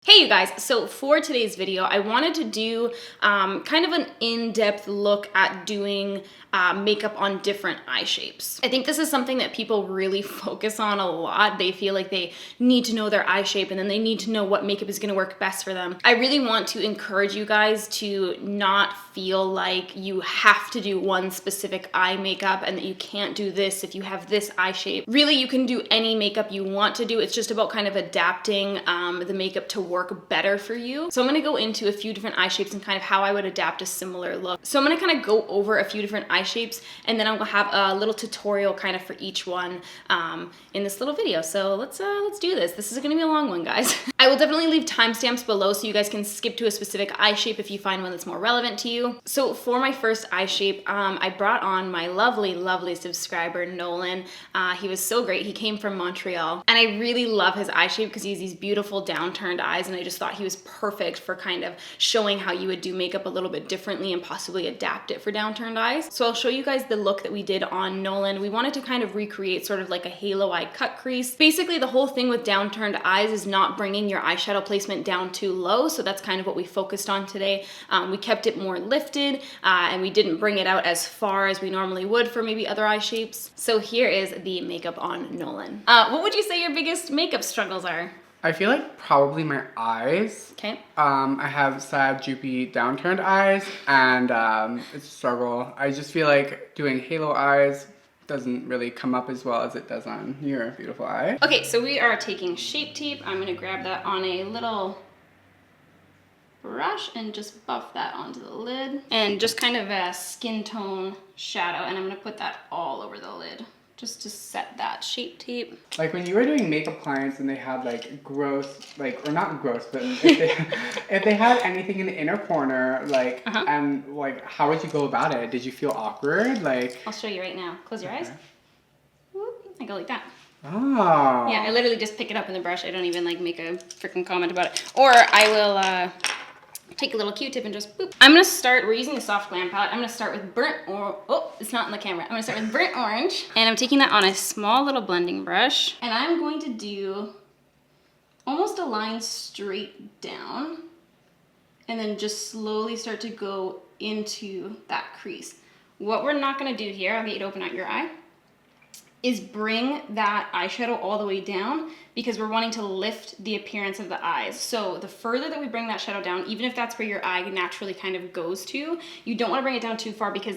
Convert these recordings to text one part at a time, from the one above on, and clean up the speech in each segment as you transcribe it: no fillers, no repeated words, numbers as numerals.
Hey you guys, so for today's video, I wanted to do kind of an in-depth look at doing makeup on different eye shapes. I think this is something that people really focus on a lot. They feel like they need to know their eye shape and then they need to know what makeup is gonna work best for them. I really want to encourage you guys to not feel like you have to do one specific eye makeup and that you can't do this if you have this eye shape. Really, you can do any makeup you want to do. It's just about kind of adapting the makeup to work better for you. So I'm gonna go into a few different eye shapes and kind of how I would adapt a similar look. So I'm gonna kind of go over a few different eye shapes and then I'm gonna have a little tutorial kind of for each one in this little video. So let's do this. This is gonna be a long one, guys. I will definitely leave timestamps below so you guys can skip to a specific eye shape if you find one that's more relevant to you. So for my first eye shape, I brought on my lovely subscriber, Nolan. He was so great. He came from Montreal and I really love his eye shape because he has these beautiful downturned eyes and I just thought he was perfect for kind of showing how you would do makeup a little bit differently and possibly adapt it for downturned eyes. So I'll show you guys the look that we did on Nolan. We wanted to kind of recreate sort of like a halo eye cut crease. Basically, the whole thing with downturned eyes is not bringing your eyeshadow placement down too low. So that's kind of what we focused on today. We kept it more lifted and we didn't bring it out as far as we normally would for maybe other eye shapes. So here is the makeup on Nolan. What would you say your biggest makeup struggles are? I feel like probably my eyes. Okay. I have sad, droopy, downturned eyes, and it's a struggle. I just feel like doing halo eyes doesn't really come up as well as it does on your beautiful eye. Okay, so we are taking Shape Tape. I'm gonna grab that on a little brush and just buff that onto the lid. And just kind of a skin tone shadow, and I'm gonna put that all over the lid, just to set that Shape Tape. Like when you were doing makeup clients and they had like gross, like, or not gross, but if they had anything in the inner corner, like, and like, how would you go about it? Did you feel awkward? Like, I'll show you right now. Close your eyes. Whoop, I go like that. Oh. Yeah, I literally just pick it up in the brush. I don't even like make a freaking comment about it. Or I will take a little Q-tip and just boop. I'm gonna start, we're using a soft glam palette. I'm gonna start with oh, it's not in the camera. I'm gonna start with burnt orange. And I'm taking that on a small little blending brush. And I'm going to do almost a line straight down. And then just slowly start to go into that crease. What we're not gonna do here, I'll get you to open out your eye, is bring that eyeshadow all the way down because we're wanting to lift the appearance of the eyes. So the further that we bring that shadow down, even if that's where your eye naturally kind of goes to, you don't wanna bring it down too far because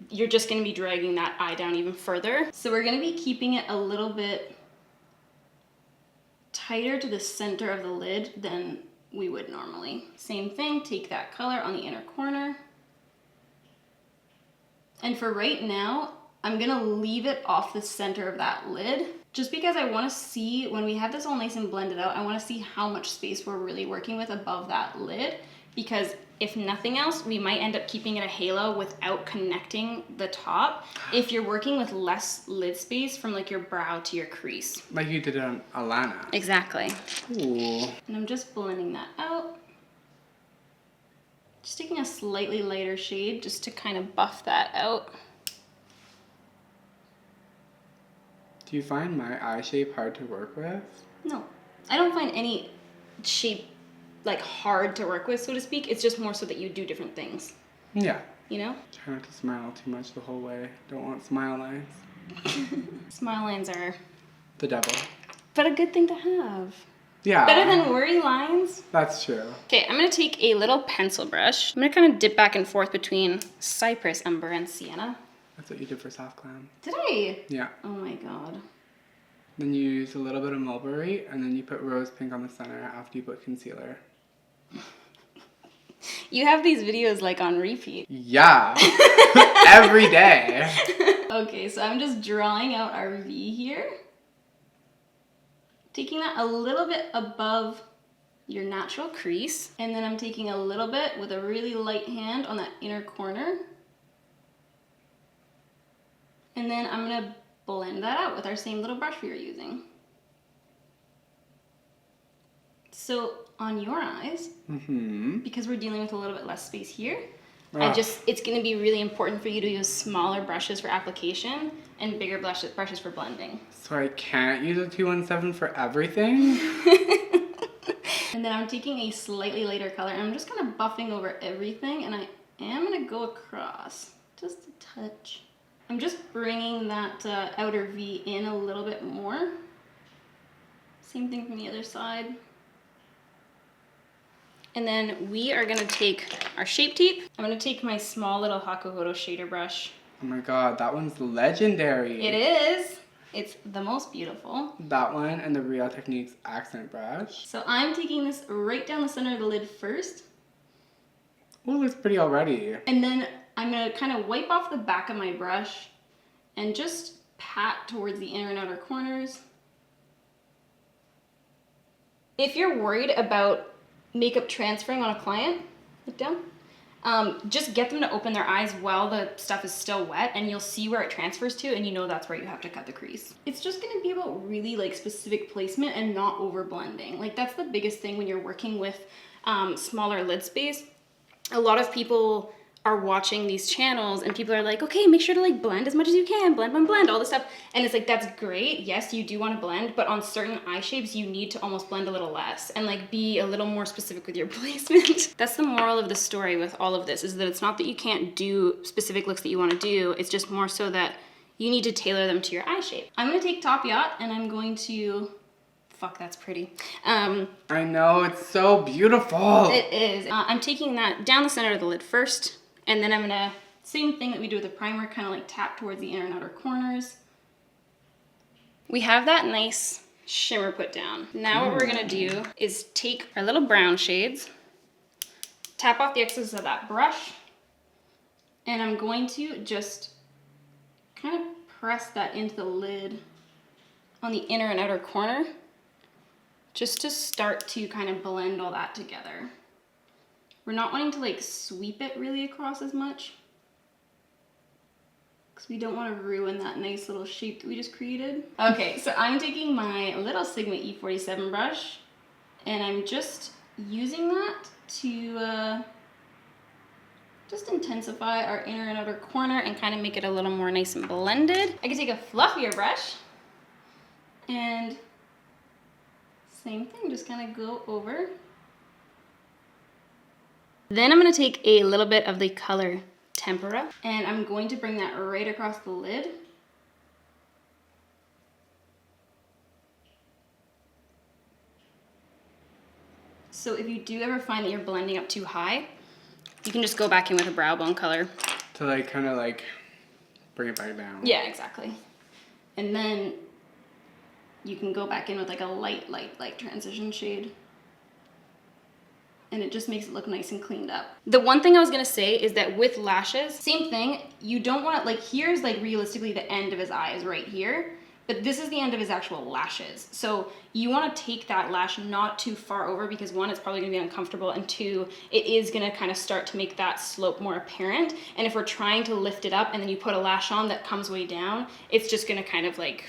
you're just gonna be dragging that eye down even further. So we're gonna be keeping it a little bit tighter to the center of the lid than we would normally. Same thing, take that color on the inner corner. And for right now, I'm gonna leave it off the center of that lid just because I wanna see, when we have this all nice and blended out, I wanna see how much space we're really working with above that lid, because if nothing else, we might end up keeping it a halo without connecting the top if you're working with less lid space from like your brow to your crease. Like you did it on Alana. Exactly. Ooh. And I'm just blending that out. Just taking a slightly lighter shade just to kind of buff that out. Do you find my eye shape hard to work with? No, I don't find any shape like hard to work with, so to speak. It's just more so that you do different things. Yeah. You know? Try not to smile too much the whole way. Don't want smile lines. Smile lines are The devil. but a good thing to have. Yeah. Better than worry lines. That's true. Okay, I'm gonna take a little pencil brush. I'm gonna kind of dip back and forth between Cypress, Umber, and Sienna. That's what you did for soft glam. Did I? Yeah. Oh my god. Then you use a little bit of mulberry, and then you put rose pink on the center after you put concealer. You have these videos like on repeat. Yeah. Every day. Okay, so I'm just drawing out our V here. Taking that a little bit above your natural crease. And then I'm taking a little bit with a really light hand on that inner corner. And then I'm gonna blend that out with our same little brush we were using. So on your eyes, because we're dealing with a little bit less space here, it's gonna be really important for you to use smaller brushes for application and bigger brushes for blending. So I can't use a 217 for everything? And then I'm taking a slightly lighter color and I'm just kind of buffing over everything, and I am gonna go across just a touch. I'm just bringing that outer V in a little bit more. Same thing from the other side. And then we are gonna take our Shape Tape. I'm gonna take my small little Hakuhodo shader brush. Oh my god, that one's legendary. It is. It's the most beautiful. That one and the Real Techniques accent brush. So I'm taking this right down the center of the lid first. Oh, it looks pretty already. And then I'm gonna kind of wipe off the back of my brush and just pat towards the inner and outer corners. If you're worried about makeup transferring on a client, look down. Just get them to open their eyes while the stuff is still wet, and you'll see where it transfers to, and you know that's where you have to cut the crease. It's just gonna be about really like specific placement and not over blending. Like that's the biggest thing when you're working with smaller lid space. A lot of people are watching these channels and people are like, okay, make sure to like blend as much as you can, blend, blend, blend, all this stuff. And it's like, that's great. Yes, you do want to blend, but on certain eye shapes, you need to almost blend a little less and like be a little more specific with your placement. That's the moral of the story with all of this, is that it's not that you can't do specific looks that you want to do. It's just more so that you need to tailor them to your eye shape. I'm going to take Top Yacht and I'm going to, fuck, that's pretty. I know, it's so beautiful. It is. I'm taking that down the center of the lid first. And then I'm gonna, same thing that we do with the primer, kind of like tap towards the inner and outer corners. We have that nice shimmer put down. Now what we're gonna do is take our little brown shades, tap off the excess of that brush, and I'm going to just kind of press that into the lid on the inner and outer corner, just to start to kind of blend all that together. We're not wanting to like sweep it really across as much, because we don't want to ruin that nice little shape that we just created. Okay, so I'm taking my little Sigma E47 brush and I'm just using that to just intensify our inner and outer corner and kind of make it a little more nice and blended. I can take a fluffier brush and same thing, just kind of go over. Then I'm going to take a little bit of the color Tempera and I'm going to bring that right across the lid. So if you do ever find that you're blending up too high, you can just go back in with a brow bone color. To like kind of like bring it back down. Yeah, exactly. And then you can go back in with like a light transition shade. And it just makes it look nice and cleaned up. The one thing I was gonna say is that with lashes, same thing, you don't want, like here's like realistically the end of his eye is right here, but this is the end of his actual lashes. So you wanna take that lash not too far over, because one, it's probably gonna be uncomfortable, and two, it is gonna kind of start to make that slope more apparent. And if we're trying to lift it up and then you put a lash on that comes way down, it's just gonna kind of like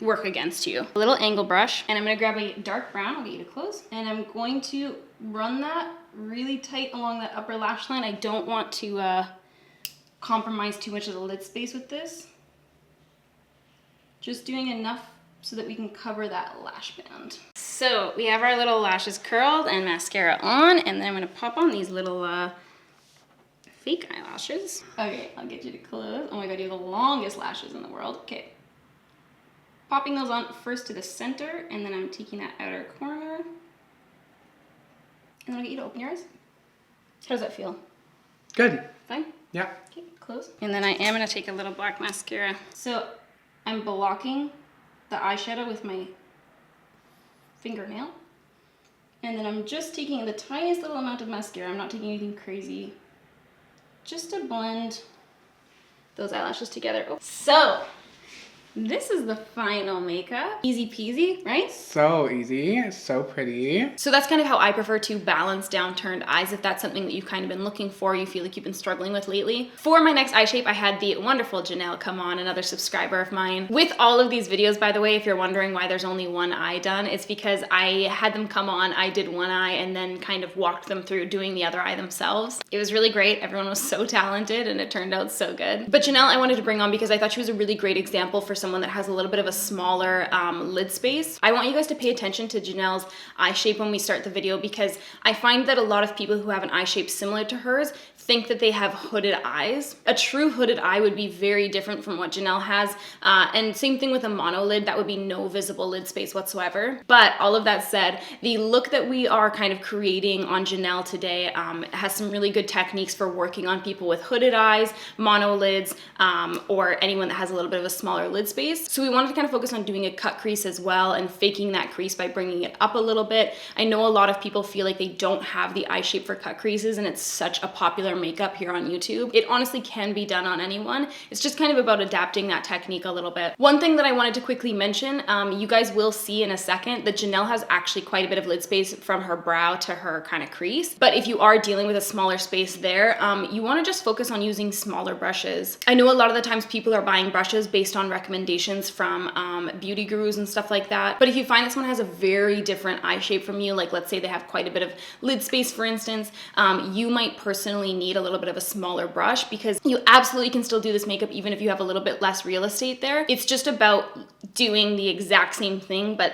work against you. A little angle brush, and I'm gonna grab a dark brown, I'll get you to close, and I'm going to run that really tight along that upper lash line. I don't want to compromise too much of the lid space with this. Just doing enough so that we can cover that lash band. So we have our little lashes curled and mascara on, and then I'm gonna pop on these little fake eyelashes. Okay, I'll get you to close. Oh my god, you have the longest lashes in the world. Okay. Popping those on first to the center, and then I'm taking that outer corner. And then I'll get you to open your eyes. How does that feel? Good. Fine? Yeah. Okay, close. And then I am gonna take a little black mascara. So I'm blocking the eyeshadow with my fingernail. And then I'm just taking the tiniest little amount of mascara. I'm not taking anything crazy. Just to blend those eyelashes together. Oh. So, this is the final makeup. Easy peasy, right? So easy, so pretty. So that's kind of how I prefer to balance downturned eyes, if that's something that you've kind of been looking for, you feel like you've been struggling with lately. For my next eye shape, I had the wonderful Janelle come on, another subscriber of mine. With all of these videos, by the way, if you're wondering why there's only one eye done, it's because I had them come on, I did one eye, and then kind of walked them through doing the other eye themselves. It was really great. Everyone was so talented, and it turned out so good. But Janelle I wanted to bring on because I thought she was a really great example for someone that has a little bit of a smaller lid space. I want you guys to pay attention to Janelle's eye shape when we start the video, because I find that a lot of people who have an eye shape similar to hers think that they have hooded eyes. A true hooded eye would be very different from what Janelle has, and same thing with a monolid. That would be no visible lid space whatsoever. But all of that said, the look that we are kind of creating on Janelle today has some really good techniques for working on people with hooded eyes, monolids, or anyone that has a little bit of a smaller lid space. So we wanted to kind of focus on doing a cut crease as well and faking that crease by bringing it up a little bit. I know a lot of people feel like they don't have the eye shape for cut creases, and it's such a popular makeup here on YouTube. It honestly can be done on anyone. It's just kind of about adapting that technique a little bit. One thing that I wanted to quickly mention, you guys will see in a second that Janelle has actually quite a bit of lid space from her brow to her kind of crease. But if you are dealing with a smaller space there, you want to just focus on using smaller brushes. I know a lot of the times people are buying brushes based on recommendations from beauty gurus and stuff like that. But if you find that someone has a very different eye shape from you, like let's say they have quite a bit of lid space, for instance, you might personally need a little bit of a smaller brush, because you absolutely can still do this makeup even if you have a little bit less real estate there. It's just about doing the exact same thing, but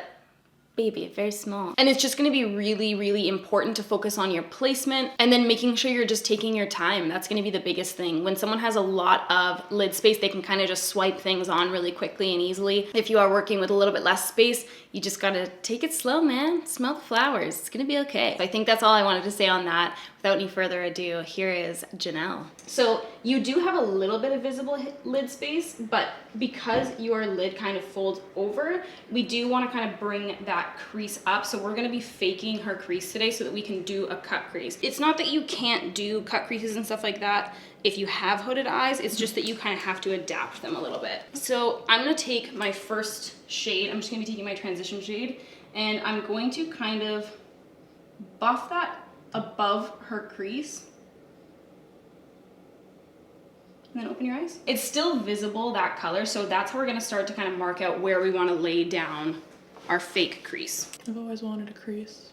baby, very small. And it's just gonna be really, really important to focus on your placement and then making sure you're just taking your time. That's gonna be the biggest thing. When someone has a lot of lid space, they can kind of just swipe things on really quickly and easily. If you are working with a little bit less space, you just gotta take it slow, man. Smell the flowers, it's gonna be okay. So I think that's all I wanted to say on that. Without any further ado, here is Janelle. So you do have a little bit of visible lid space, but because your lid kind of folds over, we do want to kind of bring that crease up. So we're going to be faking her crease today so that we can do a cut crease. It's not that you can't do cut creases and stuff like that if you have hooded eyes, it's just that you kind of have to adapt them a little bit. So I'm going to take my first shade, I'm just going to be taking my transition shade, and I'm going to kind of buff that above her crease. And then open your eyes. It's still visible, that color, so that's how we're gonna start to kind of mark out where we wanna lay down our fake crease. I've always wanted a crease.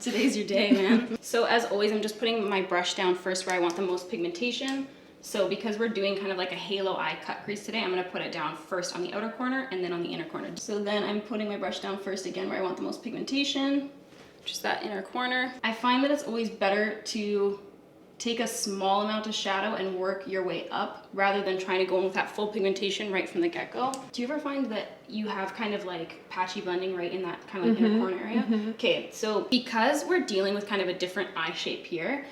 Today's your day, man. So as always, I'm just putting my brush down first where I want the most pigmentation. So because we're doing kind of like a halo eye cut crease today, I'm gonna put it down first on the outer corner and then on the inner corner. So then I'm putting my brush down first again where I want the most pigmentation, just that inner corner. I find that it's always better to take a small amount of shadow and work your way up rather than trying to go in with that full pigmentation right from the get-go. Do you ever find that you have kind of like patchy blending right in that kind of like inner corner area? Okay, so because we're dealing with kind of a different eye shape here,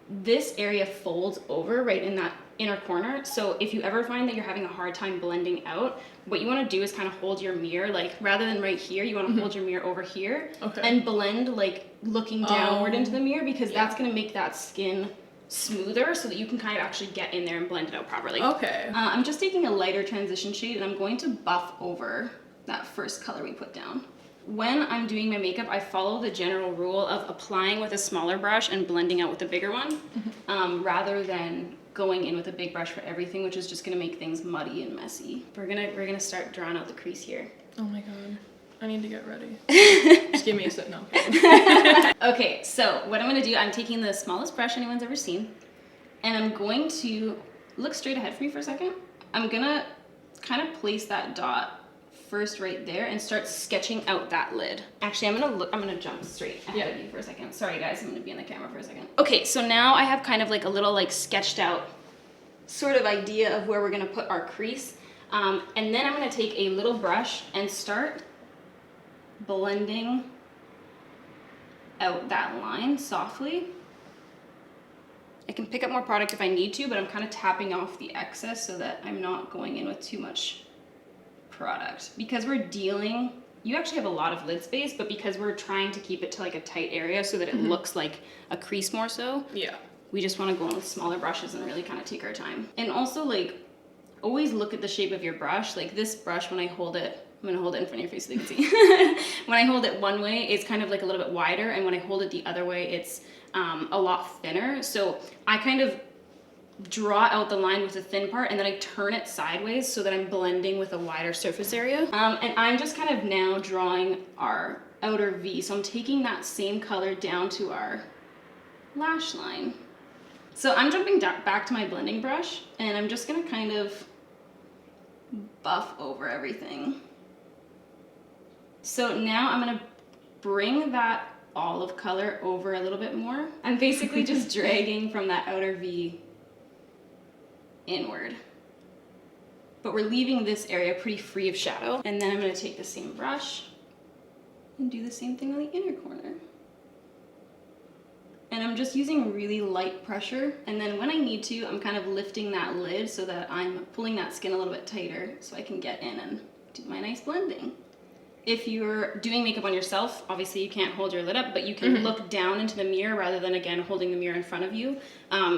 this area folds over right in that inner corner. So if you ever find that you're having a hard time blending out, what you want to do is kind of hold your mirror, like rather than right here, you want to hold your mirror over here and blend like looking downward into the mirror, because that's going to make that skin smoother so that you can kind of actually get in there and blend it out properly. Okay. I'm just taking a lighter transition shade and I'm going to buff over that first color we put down. When I'm doing my makeup, I follow the general rule of applying with a smaller brush and blending out with a bigger one, rather than going in with a big brush for everything, which is just gonna make things muddy and messy. We're gonna start drawing out the crease here. Oh my god, I need to get ready. Just give me a sec. No. Okay, so what I'm gonna do, I'm taking the smallest brush anyone's ever seen, and I'm going to look straight ahead for me for a second. I'm gonna kind of place that dot first right there and start sketching out that lid. Actually, I'm gonna jump straight ahead of you for a second. Sorry guys, I'm gonna be in the camera for a second. Okay, so now I have kind of like a little like sketched out sort of idea of where we're gonna put our crease. And then I'm gonna take a little brush and start blending out that line softly. I can pick up more product if I need to, but I'm kind of tapping off the excess so that I'm not going in with too much product. Because we're dealing, you actually have a lot of lid space, but because we're trying to keep it to like a tight area so that it looks like a crease more so, we just want to go in with smaller brushes and really kind of take our time. And also like always look at the shape of your brush. Like this brush, when I hold it, I'm gonna hold it in front of your face so you can see. When I hold it one way, it's kind of like a little bit wider, and when I hold it the other way, it's a lot thinner. So I kind of draw out the line with the thin part, and then I turn it sideways so that I'm blending with a wider surface area. And I'm just kind of now drawing our outer V. So I'm taking that same color down to our lash line. So I'm jumping back to my blending brush, and I'm just gonna kind of buff over everything. So now I'm gonna bring that olive color over a little bit more. I'm basically just dragging from that outer V inward. But we're leaving this area pretty free of shadow. And then I'm gonna take the same brush and do the same thing on the inner corner. And I'm just using really light pressure. And then when I need to, I'm kind of lifting that lid so that I'm pulling that skin a little bit tighter so I can get in and do my nice blending. If you're doing makeup on yourself, obviously you can't hold your lid up, but you can look down into the mirror rather than, again, holding the mirror in front of you,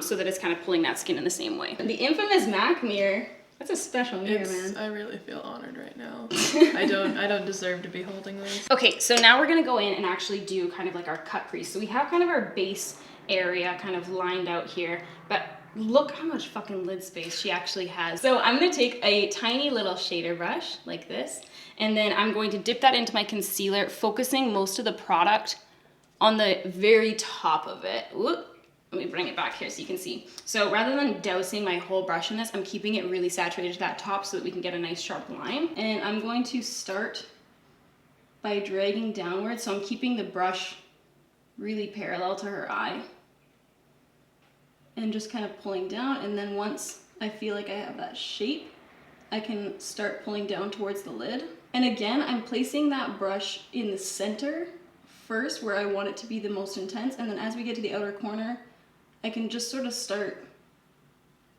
so that it's kind of pulling that skin in the same way. The infamous MAC mirror, that's a special mirror, man. I really feel honored right now. I don't deserve to be holding this. Okay, so now we're gonna go in and actually do kind of like our cut crease. So we have kind of our base area kind of lined out here, but look how much fucking lid space she actually has. So I'm gonna take a tiny little shader brush like this, and then I'm going to dip that into my concealer, focusing most of the product on the very top of it. Whoop. Let me bring it back here so you can see. So rather than dousing my whole brush in this, I'm keeping it really saturated to that top so that we can get a nice sharp line. And I'm going to start by dragging downwards. So I'm keeping the brush really parallel to her eye. And just kind of pulling down. And then once I feel like I have that shape, I can start pulling down towards the lid. And again, I'm placing that brush in the center first where I want it to be the most intense. And then as we get to the outer corner, I can just sort of start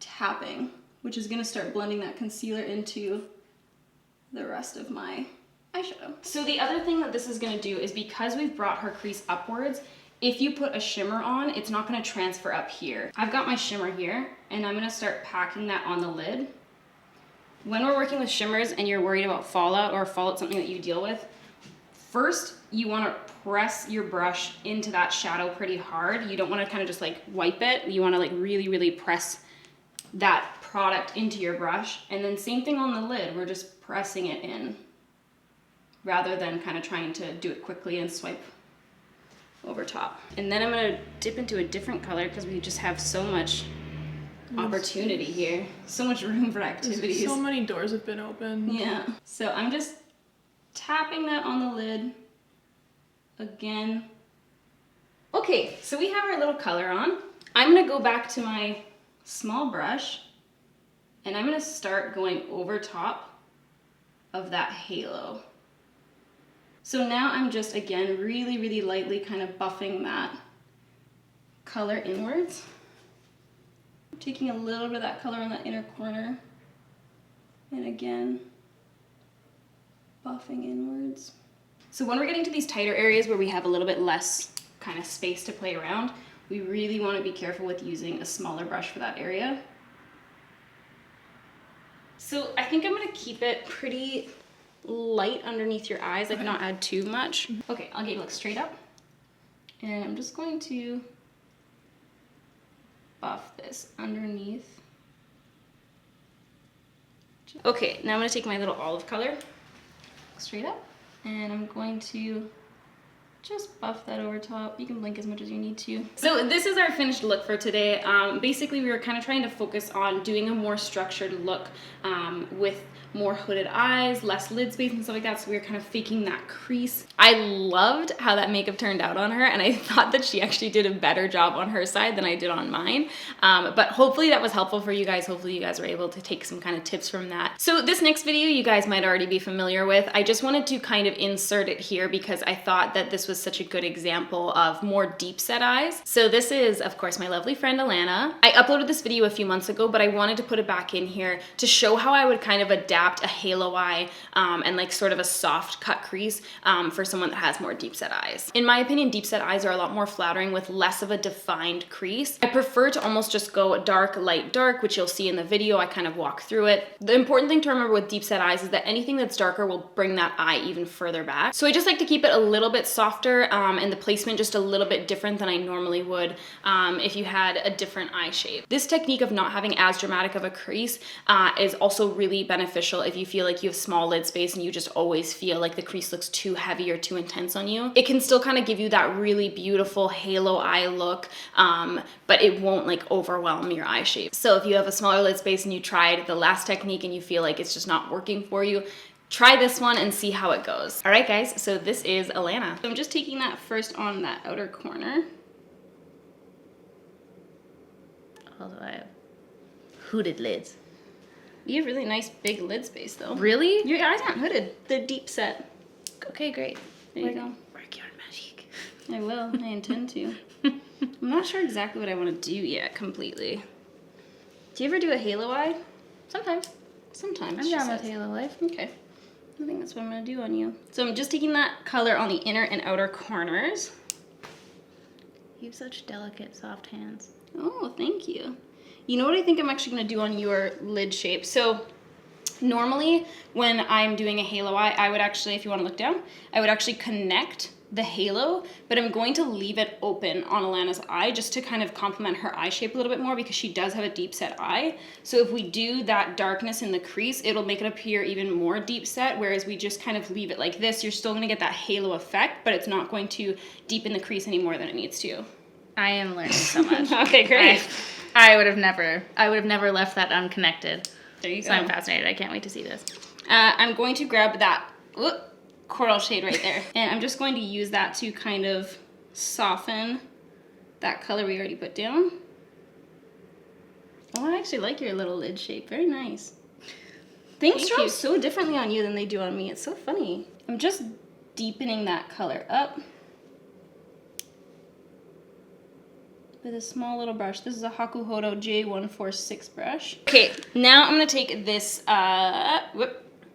tapping, which is gonna start blending that concealer into the rest of my eyeshadow. So the other thing that this is gonna do is, because we've brought her crease upwards, if you put a shimmer on, it's not gonna transfer up here. I've got my shimmer here, and I'm gonna start packing that on the lid. When we're working with shimmers and you're worried about fallout, or fallout something that you deal with, first, you want to press your brush into that shadow pretty hard. You don't want to kind of just like wipe it. You want to like really, really press that product into your brush. And then same thing on the lid. We're just pressing it in rather than kind of trying to do it quickly and swipe over top. And then I'm going to dip into a different color because we just have so much opportunity here. So much room for activities. So many doors have been opened. Yeah. So I'm just tapping that on the lid again. Okay, so we have our little color on. I'm gonna go back to my small brush and I'm gonna start going over top of that halo. So now I'm just, again, really, really lightly kind of buffing that color inwards. Taking a little bit of that color on that inner corner. And again, buffing inwards. So when we're getting to these tighter areas where we have a little bit less kind of space to play around, we really want to be careful with using a smaller brush for that area. So I think I'm going to keep it pretty light underneath your eyes, like not add too much. Okay, I'll get you look straight up. And I'm just going to buff this underneath. Okay, now I'm going to take my little olive color, straight up, and I'm going to just buff that over top. You can blink as much as you need to. So this is our finished look for today. Basically, we were kind of trying to focus on doing a more structured look with more hooded eyes, less lid space and stuff like that, so we were kind of faking that crease. I loved how that makeup turned out on her, and I thought that she actually did a better job on her side than I did on mine. But hopefully that was helpful for you guys. Hopefully you guys were able to take some kind of tips from that. So this next video you guys might already be familiar with. I just wanted to kind of insert it here because I thought that this was such a good example of more deep set eyes. So this is, of course, my lovely friend Alana. I uploaded this video a few months ago, but I wanted to put it back in here to show how I would kind of adapt a halo eye and like sort of a soft cut crease for someone that has more deep set eyes. In my opinion, deep set eyes are a lot more flattering with less of a defined crease. I prefer to almost just go dark, light, dark, which you'll see in the video. I kind of walk through it. The important thing to remember with deep set eyes is that anything that's darker will bring that eye even further back. So I just like to keep it a little bit softer and the placement just a little bit different than I normally would if you had a different eye shape. This technique of not having as dramatic of a crease is also really beneficial beneficial if you feel like you have small lid space and you just always feel like the crease looks too heavy or too intense on you. It can still kind of give you that really beautiful halo eye look, but it won't like overwhelm your eye shape. So if you have a smaller lid space and you tried the last technique and you feel like it's just not working for you, try this one and see how it goes. All right, guys, so this is Alana. So I'm just taking that first on that outer corner. Although I have hooded lids. You have really nice big lid space though. Really? Your eyes aren't hooded. They're deep set. Okay, great. There you go. Work your magic. I will. I intend to. I'm not sure exactly what I want to do yet completely. Do you ever do a halo eye? Sometimes. Sometimes. I'm she down with says. halo life. Okay. I think that's what I'm going to do on you. So I'm just taking that color on the inner and outer corners. You have such delicate, soft hands. Oh, thank you. You know what I think I'm actually going to do on your lid shape? So normally when I'm doing a halo eye, I would actually, if you want to look down, I would actually connect the halo, but I'm going to leave it open on Alana's eye just to kind of complement her eye shape a little bit more because she does have a deep set eye. So if we do that darkness in the crease, it'll make it appear even more deep set, whereas we just kind of leave it like this, you're still going to get that halo effect, but it's not going to deepen the crease any more than it needs to. I am learning so much. Okay, great. I would have never left that unconnected. There you So go. I'm fascinated. I can't wait to see this. I'm going to grab that coral shade right there. And I'm just going to use that to kind of soften that color we already put down. Oh, I actually like your little lid shape. Very nice. Things show up so differently on you than they do on me. It's so funny. I'm just deepening that color up with a small little brush. This is a Hakuhodo J146 brush. Okay, now I'm gonna take this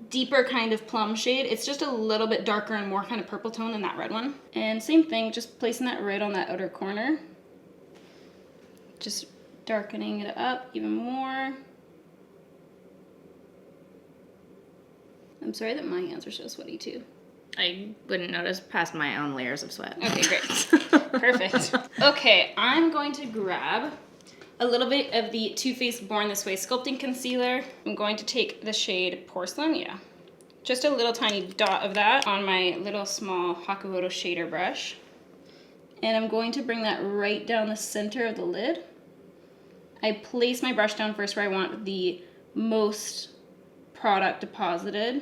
deeper kind of plum shade. It's just a little bit darker and more kind of purple tone than that red one. And same thing, just placing that right on that outer corner. Just darkening it up even more. I'm sorry that my hands are so sweaty too. I wouldn't notice past my own layers of sweat. Okay, great. Perfect. Okay, I'm going to grab a little bit of the Too Faced Born This Way Sculpting Concealer. I'm going to take the shade Porcelain, yeah. Just a little tiny dot of that on my little small Hakuhodo shader brush. And I'm going to bring that right down the center of the lid. I place my brush down first where I want the most product deposited.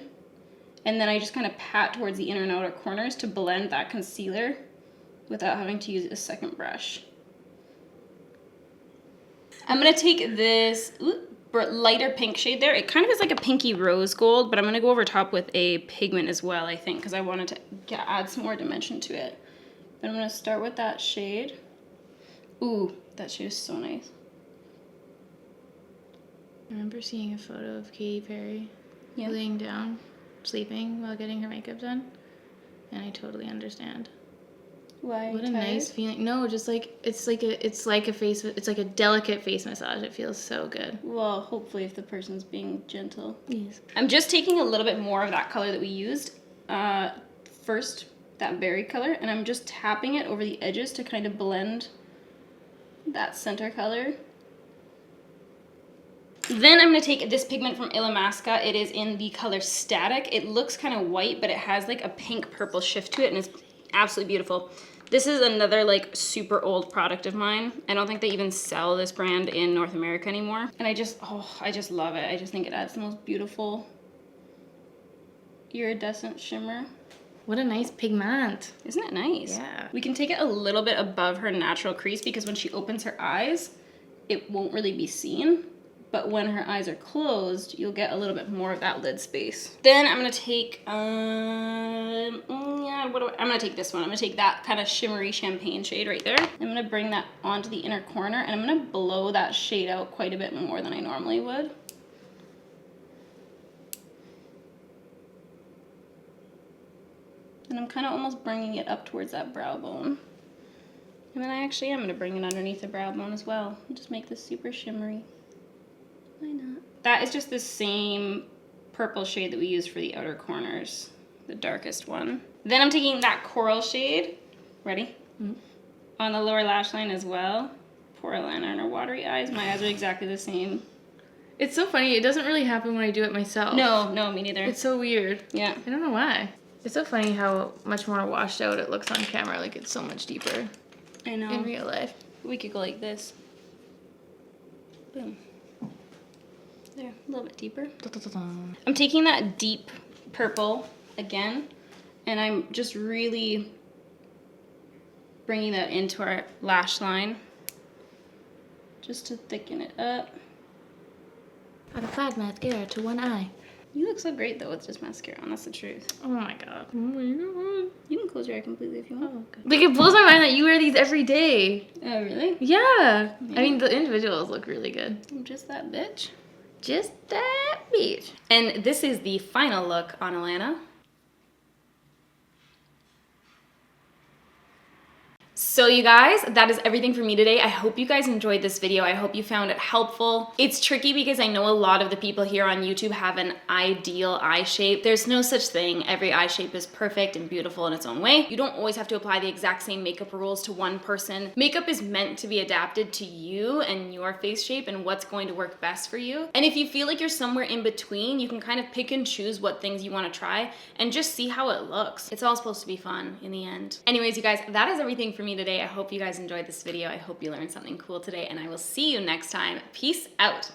And then I just kind of pat towards the inner and outer corners to blend that concealer without having to use a second brush. I'm going to take this lighter pink shade there. It kind of is like a pinky rose gold, but I'm going to go over top with a pigment as well, I think, because I wanted to add some more dimension to it. But I'm going to start with that shade. Ooh, that shade is so nice. I remember seeing a photo of Katy Perry Yeah. laying down, sleeping while getting her makeup done, and I totally understand. Why? What a nice feeling. No, just like it's like a delicate face massage. It feels so good. Well, hopefully if the person's being gentle. Yes. I'm just taking a little bit more of that color that we used first, that berry color, and I'm just tapping it over the edges to kind of blend that center color. Then I'm going to take this pigment from Illamasqua. It is in the color Static. It looks kind of white, but it has like a pink purple shift to it, and it's absolutely beautiful. This is another like super old product of mine. I don't think they even sell this brand in North America anymore. And I just love it. I just think it adds the most beautiful iridescent shimmer. What a nice pigment. Isn't it nice? Yeah. We can take it a little bit above her natural crease because when she opens her eyes, it won't really be seen. But when her eyes are closed, you'll get a little bit more of that lid space. Then I'm gonna take, I'm gonna take this one. I'm gonna take that kind of shimmery champagne shade right there. I'm gonna bring that onto the inner corner and I'm gonna blow that shade out quite a bit more than I normally would. And I'm kind of almost bringing it up towards that brow bone. And then I actually am gonna bring it underneath the brow bone as well. And just make this super shimmery. Why not? That is just the same purple shade that we used for the outer corners, the darkest one. Then I'm taking that coral shade, ready? Mm-hmm. On the lower lash line as well. Poor Alana and her watery eyes. My eyes are exactly the same. It's so funny. It doesn't really happen when I do it myself. No, me neither. It's so weird. Yeah. I don't know why. It's so funny how much more washed out it looks on camera. Like it's so much deeper I know. in real life. We could go like this. Boom. There, a little bit deeper. I'm taking that deep purple again, and I'm just really bringing that into our lash line just to thicken it up. Add a 5 mascara to 1 eye. You look so great though with just mascara on, that's the truth. Oh my god. Oh my god. You can close your eye completely if you want. Oh, okay. Like it blows my mind that you wear these every day. Oh, really? Yeah. I mean, the individuals look really good. I'm just that bitch. Just that bitch. And this is the final look on Alana. So you guys, that is everything for me today. I hope you guys enjoyed this video. I hope you found it helpful. It's tricky because I know a lot of the people here on YouTube have an ideal eye shape. There's no such thing. Every eye shape is perfect and beautiful in its own way. You don't always have to apply the exact same makeup rules to one person. Makeup is meant to be adapted to you and your face shape and what's going to work best for you. And if you feel like you're somewhere in between, you can kind of pick and choose what things you want to try and just see how it looks. It's all supposed to be fun in the end. Anyways, you guys, that is everything for me today. I hope you guys enjoyed this video. I hope you learned something cool today, and I will see you next time. Peace out.